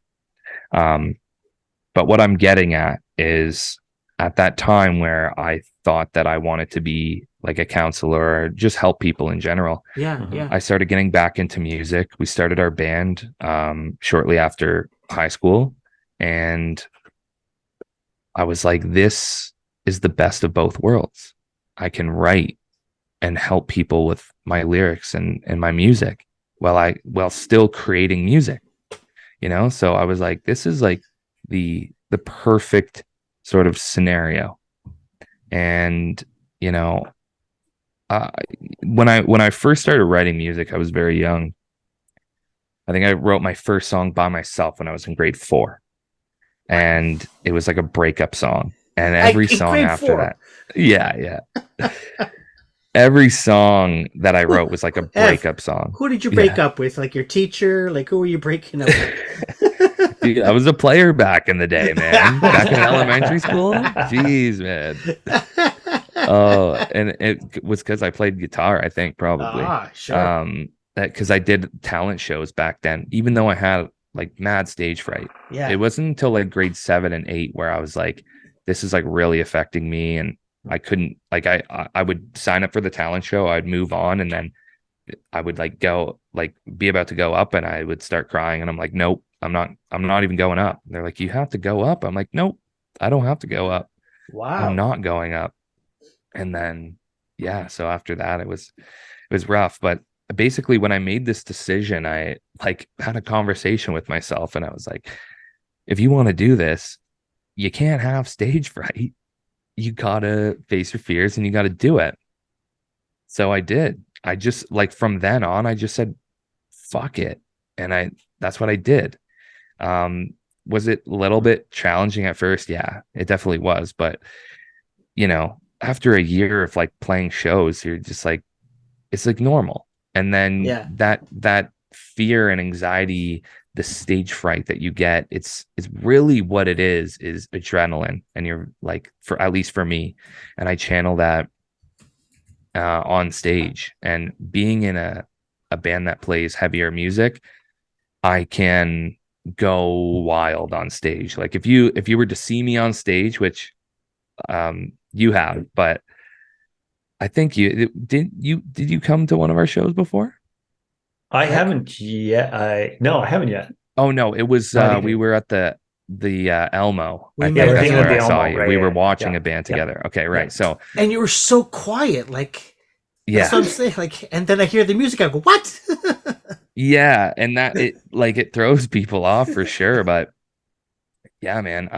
But what I'm getting at is, at that time where I thought that I wanted to be like a counselor or just help people in general, Yeah. I started getting back into music. We started our band shortly after high school, and I was like, this is the best of both worlds. I can write and help people with my lyrics and my music while still creating music, So I was like, this is like the perfect sort of scenario. And, when I first started writing music, I was very young. I think I wrote my first song by myself when I was in grade 4. And it was like a breakup song. And every song after that. Yeah. Every song that I wrote was like a breakup song. Who did you break up with? Like your teacher? Like who were you breaking up with? Dude, I was a player back in the day, man. Back in elementary school. Jeez, man. Oh, and it was because I played guitar, I think, probably. Sure. Because I did talent shows back then, even though I had like mad stage fright. Yeah. It wasn't until like grade 7 and 8 where I was like, this is like really affecting me. And I couldn't, like, I would sign up for the talent show, I'd move on, and then I would like go, like be about to go up, and I would start crying, and I'm like, nope, I'm not even going up. They're like, you have to go up. I'm like, nope, I don't have to go up. Wow. I'm not going up. And then, yeah, so after that, it was rough. But basically, when I made this decision, I like had a conversation with myself, and I was like, if you want to do this, you can't have stage fright. You gotta face your fears and you gotta do it. So I did. I just, like, from then on, I just said, fuck it. And that's what I did. Was it a little bit challenging at first? Yeah, it definitely was. But, after a year of like playing shows, you're just like, it's like normal. And then that fear and anxiety, the stage fright that you get, it's really what it is adrenaline. And you're like, at least for me, and I channel that on stage. And being in a band that plays heavier music, I can go wild on stage. Like if you were to see me on stage, which you have, but I think did you come to one of our shows before? I haven't yet. I haven't yet. Oh no, it was we were at the Elmo. I think met that's at where I Elmo, saw you. right, We were yeah, watching yeah, a band yeah, together. Okay, right. yeah. So, and you were so quiet, like, yeah, that's what I'm saying. Like, and then I hear the music, I go, what? yeah, and that it throws people off for sure. But yeah, man,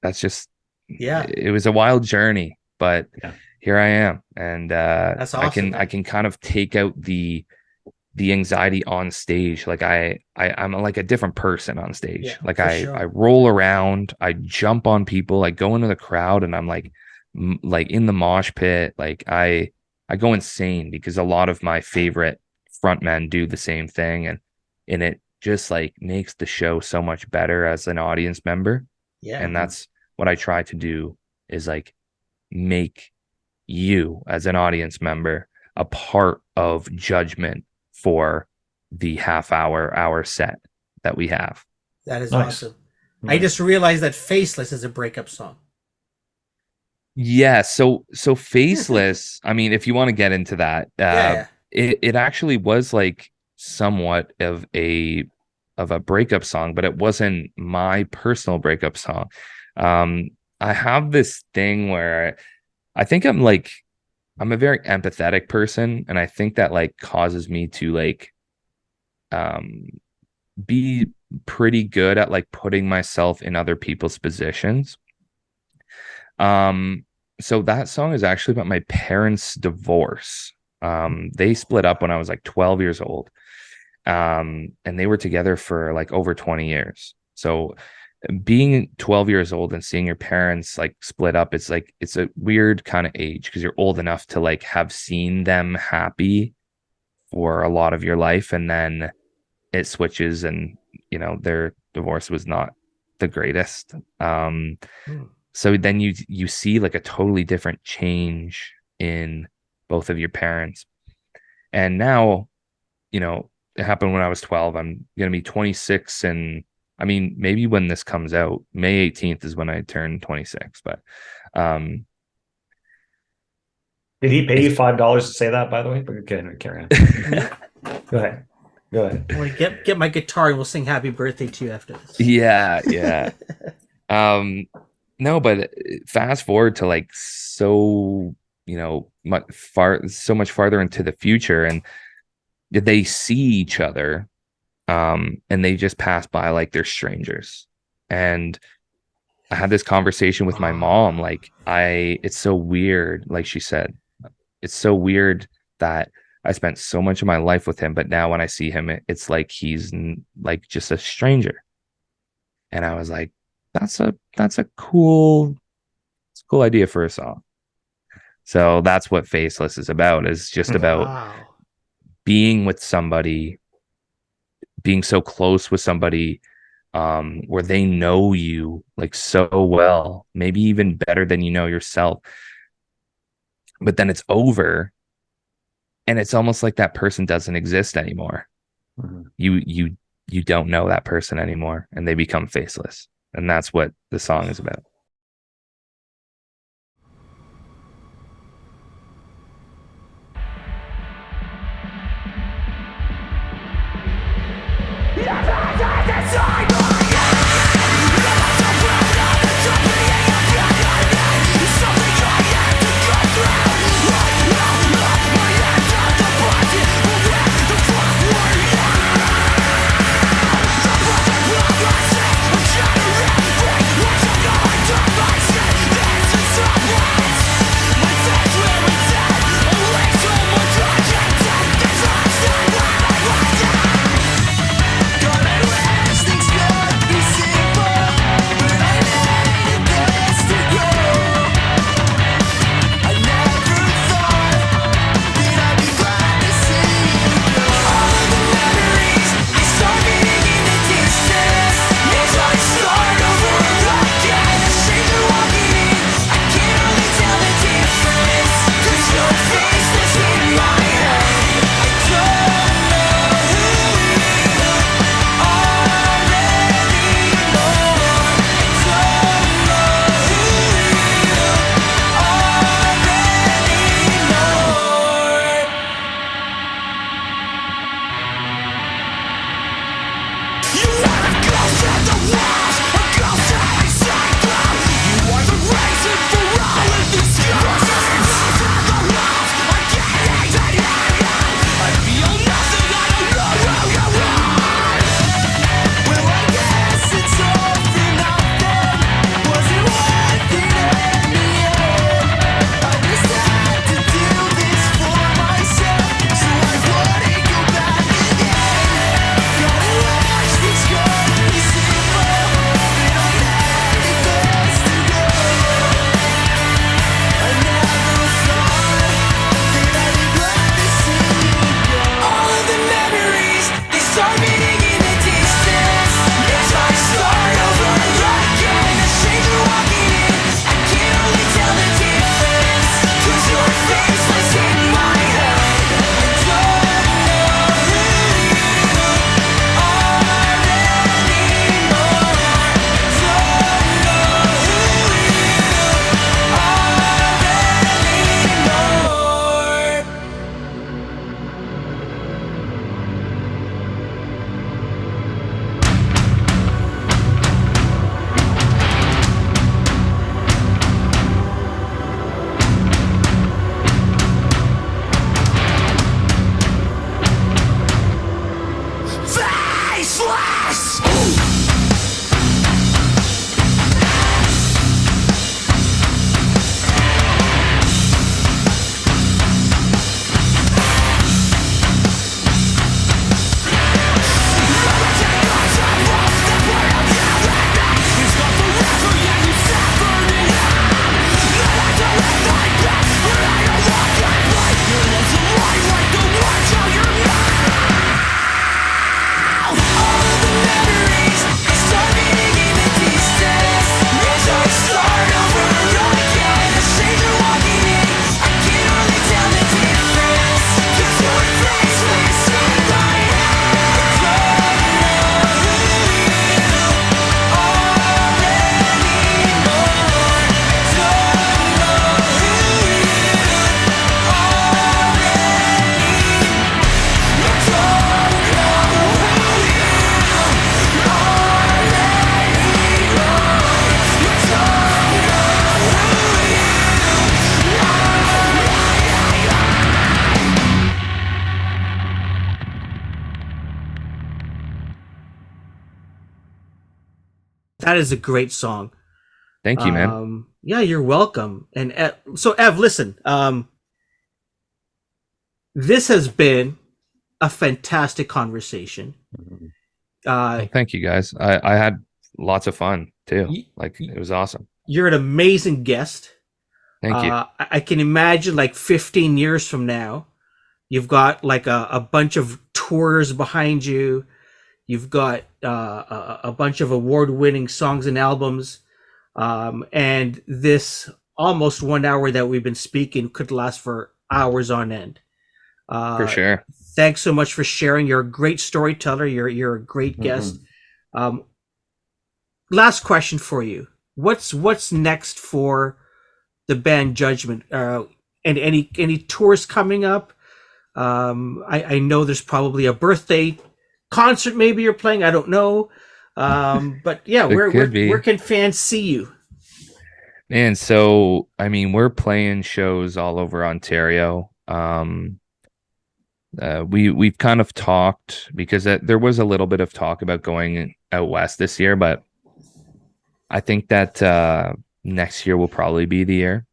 that's just, it was a wild journey, but here I am, and That's awesome, I can kind of take out the anxiety on stage. Like I'm like a different person on stage. Yeah, like sure. I roll around, I jump on people, I go into the crowd, and I'm like in the mosh pit. Like I go insane, because a lot of my favorite frontmen do the same thing, and it just like makes the show so much better as an audience member. Yeah. And that's what I try to do, is like make you as an audience member a part of Judgment for the hour set that we have. That is Nice. awesome. Nice. I just realized that Faceless is a breakup song. Yeah, so Faceless, I mean, if you want to get into that, it actually was like somewhat of a breakup song, but it wasn't my personal breakup song. I have this thing where I think I'm a very empathetic person, and I think that like causes me to like be pretty good at like putting myself in other people's positions. So that song is actually about my parents' divorce. They split up when I was like 12 years old. And they were together for like over 20 years. So being 12 years old and seeing your parents like split up, it's a weird kind of age because you're old enough to like have seen them happy for a lot of your life, and then it switches, and their divorce was not the greatest. So then you see like a totally different change in both of your parents. And now, it happened when I was 12. I'm gonna be 26, and I mean, maybe when this comes out, May 18th is when I turn 26. But did he pay you $5 to say that, by the way? Okay, carry on. Go ahead. I'm gonna get my guitar and we'll sing happy birthday to you after this. Yeah. No, but fast forward to like so much farther into the future, and they see each other, and they just pass by like they're strangers. And I had this conversation with my mom, like it's so weird, like she said, it's so weird that I spent so much of my life with him, but now when I see him, it's like he's like just a stranger. And I was like, that's a cool idea for a song. So that's what Faceless is about, is just about being with somebody, being so close with somebody, where they know you like so well, maybe even better than you know yourself. But then it's over, and it's almost like that person doesn't exist anymore. Mm-hmm. You don't know that person anymore, and they become faceless. And that's what the song is about. What's That is a great song. Thank you, man. Yeah, you're welcome. And so, Ev, listen. This has been a fantastic conversation. Well, thank you guys. I had lots of fun too. It was awesome. You're an amazing guest. Thank you. I can imagine like 15 years from now, you've got like a bunch of tours behind you. You've got a bunch of award-winning songs and albums. And this almost 1 hour that we've been speaking could last for hours on end. For sure. Thanks so much for sharing. You're a great storyteller. You're a great guest. Last question for you. What's next for the band Judgement? And any tours coming up? I know there's probably a birthday concert maybe you're playing. I don't know. But yeah, where can fans see you? Man, so I mean, we're playing shows all over Ontario. We've kind of talked because there was a little bit of talk about going out west this year, but I think that next year will probably be the year.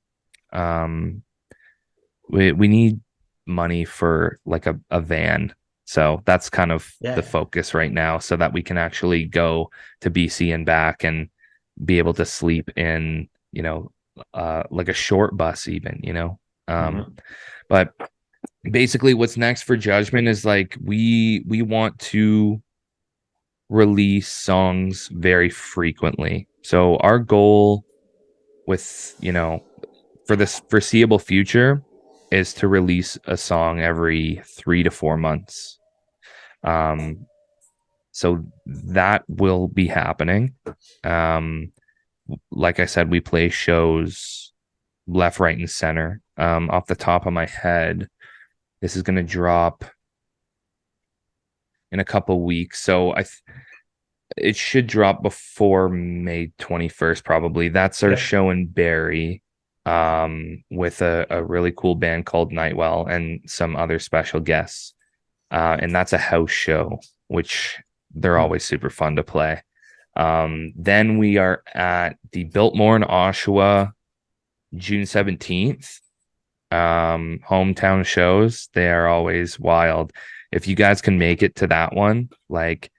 We need money for like a van, so that's kind of the focus right now, so that we can actually go to BC and back and be able to sleep in, like a short bus even, but basically what's next for Judgement is like we want to release songs very frequently. So our goal with, for this foreseeable future is to release a song every 3 to 4 months. So that will be happening. Like I said, we play shows left, right, and center. Off the top of my head, this is going to drop in a couple weeks. So it should drop before May 21st, probably. That's our show in Barrie, with a really cool band called Nightwell and some other special guests. And that's a house show, which they're always super fun to play. Then we are at the Biltmore in Oshawa, June 17th. Hometown shows, they are always wild. If you guys can make it to that one, like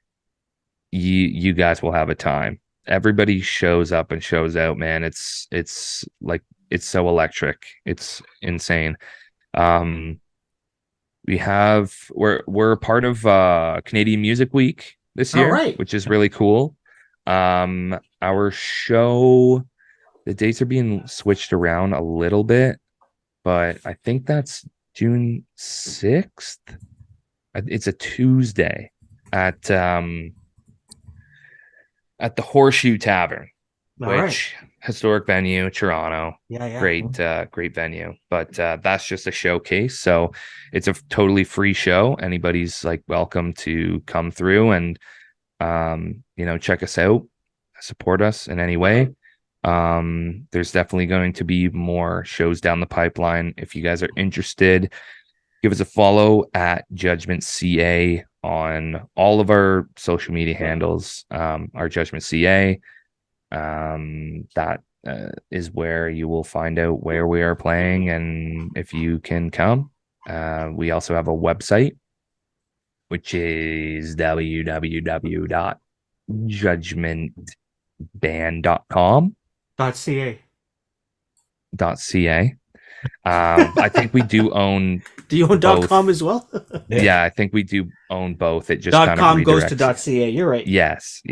you guys will have a time. Everybody shows up and shows out, man. It's like, it's so electric. It's insane. We're a part of Canadian Music Week this year, which is really cool. Our show, the dates are being switched around a little bit, but I think that's June 6th. It's a Tuesday at the Horseshoe Tavern, which historic venue, Toronto. Great venue. But that's just a showcase, so it's a totally free show. Anybody's like welcome to come through and check us out, support us in any way. There's definitely going to be more shows down the pipeline. If you guys are interested, give us a follow at Judgement CA on all of our social media handles. Our Judgement CA, that is where you will find out where we are playing and if you can come. We also have a website, which is www.judgmentband.com. .ca. I think we do own. Do you own both. .com as well? Yeah, I think we do own both. It just .com goes to .ca. You're right. Yes.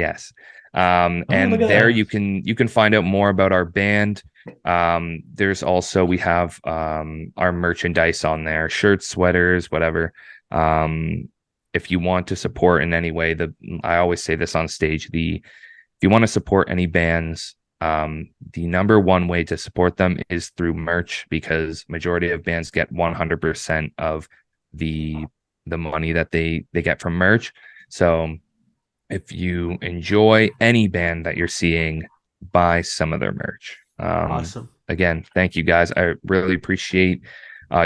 And there you can find out more about our band. There's also, we have our merchandise on there, shirts, sweaters, whatever. If you want to support in any way, I always say this on stage, if you want to support any bands, the number one way to support them is through merch, because majority of bands get 100% of the money that they get from merch. So if you enjoy any band that you're seeing, buy some of their merch. Awesome. Again, thank you guys. I really appreciate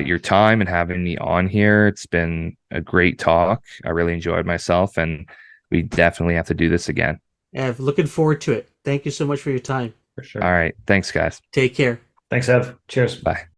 your time and having me on here. It's been a great talk. I really enjoyed myself, and we definitely have to do this again. Ev, looking forward to it. Thank you so much for your time. For sure. All right. Thanks, guys. Take care. Thanks, Ev. Cheers. Bye.